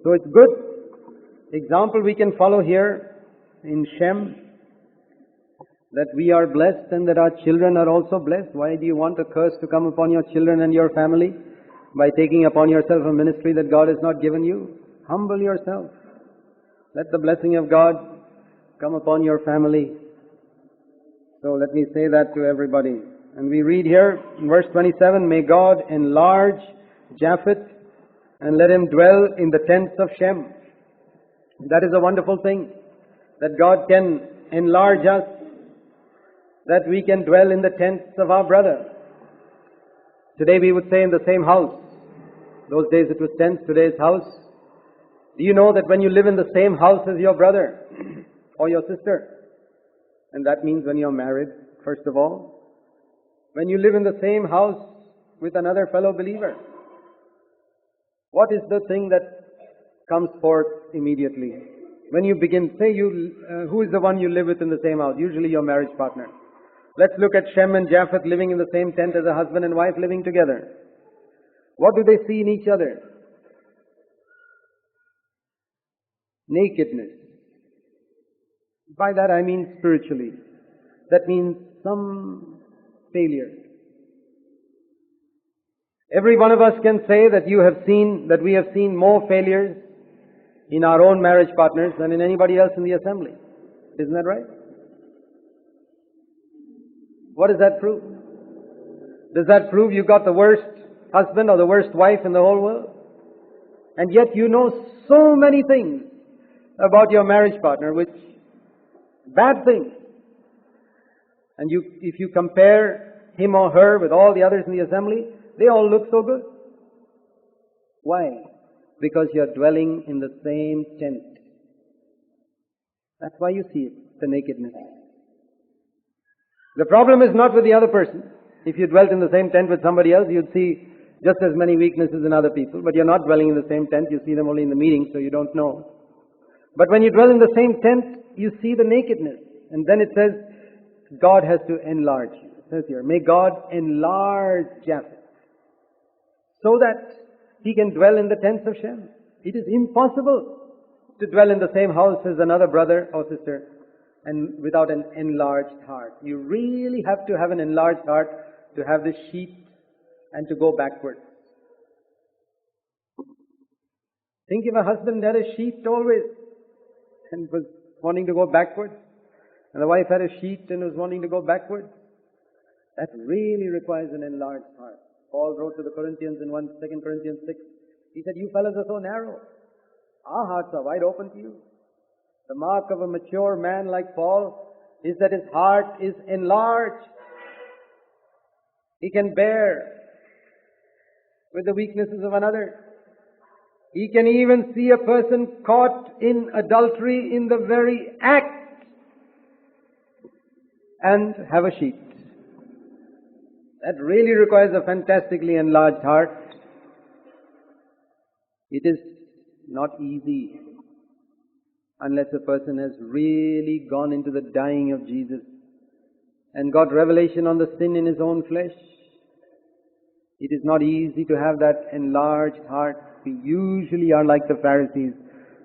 So it's good. Example we can follow here in Shem, that we are blessed and that our children are also blessed. Why do you want a curse to come upon your children and your family by taking upon yourself a ministry that God has not given you? Humble yourself. Let the blessing of God come upon your family. So let me say that to everybody. And we read here in verse 27, may God enlarge Japheth and let him dwell in the tents of Shem. That is a wonderful thing, that God can enlarge us, that we can dwell in the tents of our brother. Today we would say in the same house. Those days it was tents, today it's house. Do you know that when you live in the same house as your brother or your sister, and that means when you're married, first of all, when you live in the same house with another fellow believer, what is the thing that comes forth immediately? When you begin, say who is the one you live with in the same house? Usually your marriage partner. Let's look at Shem and Japheth living in the same tent as a husband and wife living together. What do they see in each other? Nakedness. By that I mean spiritually. That means some failure. Every one of us can say that we have seen more failures in our own marriage partners than in anybody else in the assembly. Isn't that right? What does that prove? Does that prove you got the worst husband or the worst wife in the whole world? And yet you know so many things about your marriage partner, which bad things. And if you compare him or her with all the others in the assembly, they all look so good. Why? Because you're dwelling in the same tent. That's why you see it, the nakedness. The problem is not with the other person. If you dwelt in the same tent with somebody else, you'd see just as many weaknesses in other people. But you're not dwelling in the same tent. You see them only in the meeting, so you don't know. But when you dwell in the same tent, you see the nakedness. And then it says, God has to enlarge you. It says here, may God enlarge Japheth, so that he can dwell in the tents of Shem. It is impossible to dwell in the same house as another brother or sister and without an enlarged heart. You really have to have an enlarged heart to have this sheet and to go backwards. Think if a husband had a sheet always and was wanting to go backwards, and the wife had a sheet and was wanting to go backwards, that really requires an enlarged heart. Paul wrote to the Corinthians in 2 Corinthians 6, he said, you fellows are so narrow. Our hearts are wide open to you. The mark of a mature man like Paul is that his heart is enlarged. He can bear with the weaknesses of another. He can even see a person caught in adultery in the very act and have a sheet. That really requires a fantastically enlarged heart. It is not easy unless a person has really gone into the dying of Jesus and got revelation on the sin in his own flesh. It is not easy to have that enlarged heart. We usually are like the Pharisees.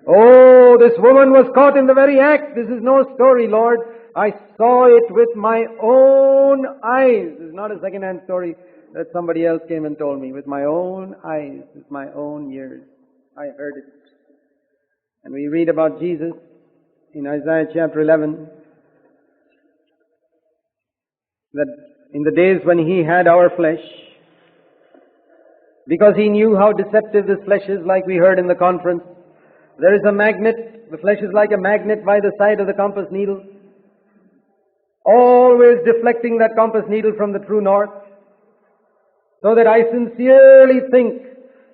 Oh, this woman was caught in the very act. This is no story, Lord. I saw it with my own eyes. It's not a second-hand story that somebody else came and told me. With my own eyes, with my own ears, I heard it. And we read about Jesus in Isaiah chapter 11, that in the days when he had our flesh, because he knew how deceptive this flesh is, like we heard in the conference, there is a magnet. The flesh is like a magnet by the side of the compass needle, always deflecting that compass needle from the true north, so that I sincerely think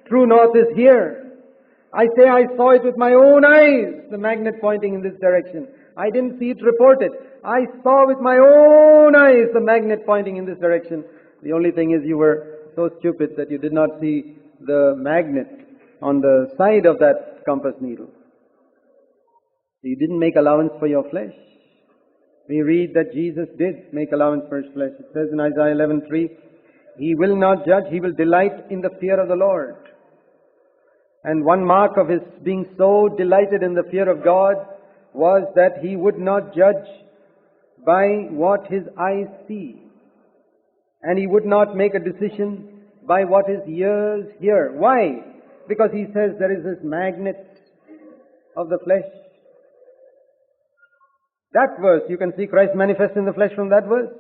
true north is here. I say I saw it with my own eyes, the magnet pointing in this direction. I didn't see it reported. I saw with my own eyes the magnet pointing in this direction. The only thing is you were so stupid that you did not see the magnet on the side of that compass needle. You didn't make allowance for your flesh. We read that Jesus did make allowance for his flesh. It says in Isaiah 11:3, he will not judge, he will delight in the fear of the Lord. And one mark of his being so delighted in the fear of God was that he would not judge by what his eyes see. And he would not make a decision by what his ears hear. Why? Because he says there is this magnet of the flesh. That verse, you can see Christ manifest in the flesh from that verse.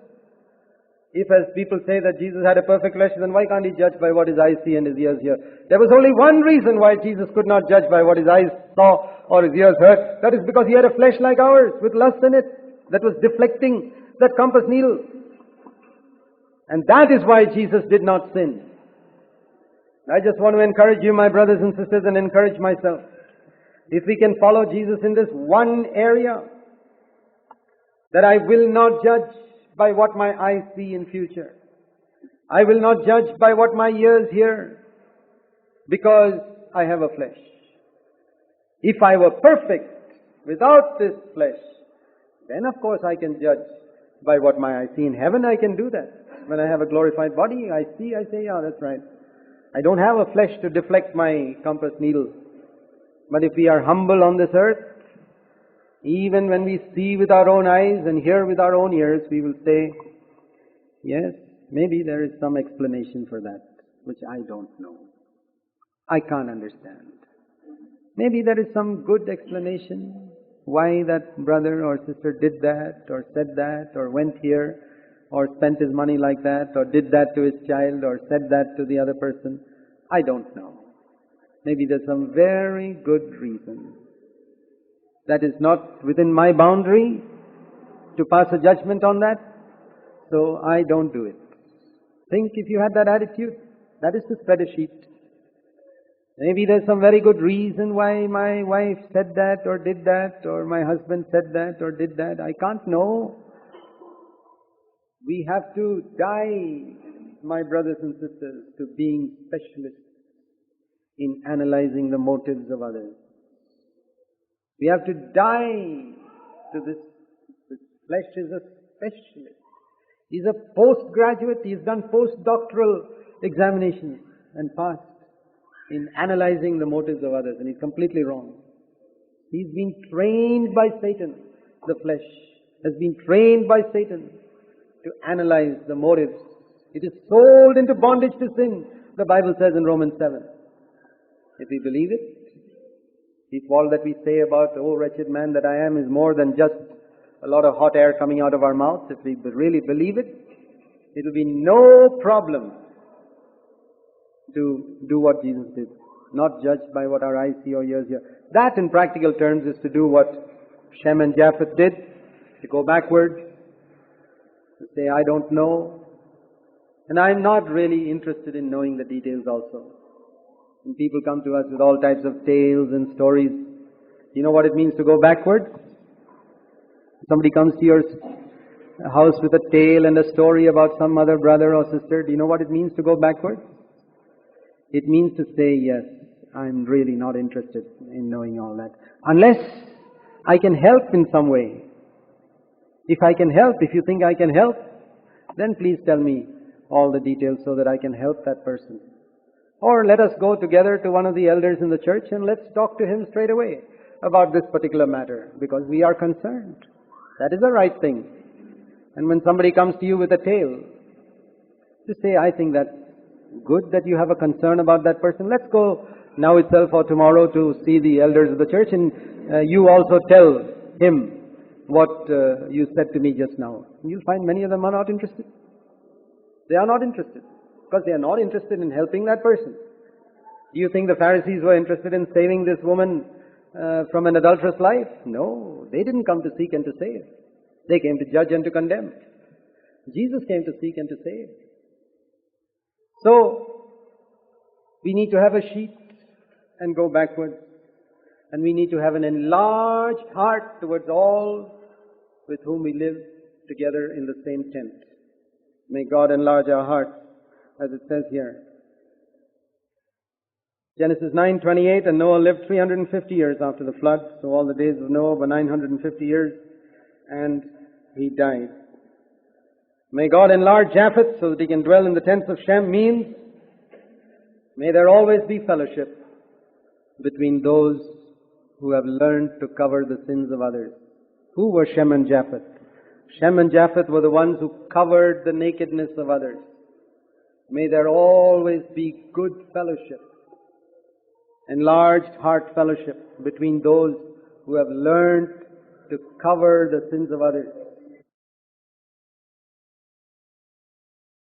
If, as people say, that Jesus had a perfect flesh, then why can't he judge by what his eyes see and his ears hear? There was only one reason why Jesus could not judge by what his eyes saw or his ears heard. That is because he had a flesh like ours, with lust in it, that was deflecting that compass needle. And that is why Jesus did not sin. I just want to encourage you, my brothers and sisters, and encourage myself. If we can follow Jesus in this one area, that I will not judge by what my eyes see in future. I will not judge by what my ears hear, because I have a flesh. If I were perfect without this flesh, then of course I can judge by what my eyes see. In heaven I can do that. When I have a glorified body, I see, I say, yeah, that's right. I don't have a flesh to deflect my compass needle. But if we are humble on this earth, even when we see with our own eyes and hear with our own ears, we will say, yes, maybe there is some explanation for that, which I don't know. I can't understand. Maybe there is some good explanation why that brother or sister did that, or said that, or went here, or spent his money like that, or did that to his child, or said that to the other person. I don't know. Maybe there's some very good reason. That is not within my boundary to pass a judgment on that, so I don't do it. Think if you had that attitude, that is to spread a sheet. Maybe there's some very good reason why my wife said that or did that, or my husband said that or did that. I can't know. We have to die, my brothers and sisters, to being specialists in analyzing the motives of others. We have to die to this. This flesh is a specialist. He's a postgraduate. He's done postdoctoral examinations and passed in analyzing the motives of others, and he's completely wrong. He's been trained by Satan. The flesh has been trained by Satan to analyze the motives. It is sold into bondage to sin, the Bible says in Romans 7. If we believe it, if all that we say about, oh wretched man that I am, is more than just a lot of hot air coming out of our mouths, if we really believe it, it will be no problem to do what Jesus did. Not judged by what our eyes see or ears hear. That in practical terms is to do what Shem and Japheth did, to go backwards, to say, I don't know. And I'm not really interested in knowing the details also. And people come to us with all types of tales and stories. You know what it means to go backwards? Somebody comes to your house with a tale and a story about some other brother or sister. Do you know what it means to go backwards? It means to say, yes, I'm really not interested in knowing all that. Unless I can help in some way. If I can help, if you think I can help, then please tell me all the details so that I can help that person. Or let us go together to one of the elders in the church and let's talk to him straight away about this particular matter, because we are concerned. That is the right thing. And when somebody comes to you with a tale, to say, I think that's good that you have a concern about that person. Let's go now itself or tomorrow to see the elders of the church, and you also tell him what you said to me just now. And you'll find many of them are not interested. They are not interested. Because they are not interested in helping that person. Do you think the Pharisees were interested in saving this woman from an adulterous life? No, they didn't come to seek and to save. They came to judge and to condemn. Jesus came to seek and to save. So, we need to have a sheet and go backwards. And we need to have an enlarged heart towards all with whom we live together in the same tent. May God enlarge our hearts, as it says here. Genesis 9:28, and Noah lived 350 years after the flood. So all the days of Noah were 950 years, and he died. May God enlarge Japheth so that he can dwell in the tents of Shem means may there always be fellowship between those who have learned to cover the sins of others. Who were Shem and Japheth? Shem and Japheth were the ones who covered the nakedness of others. May there always be good fellowship, enlarged heart fellowship between those who have learned to cover the sins of others.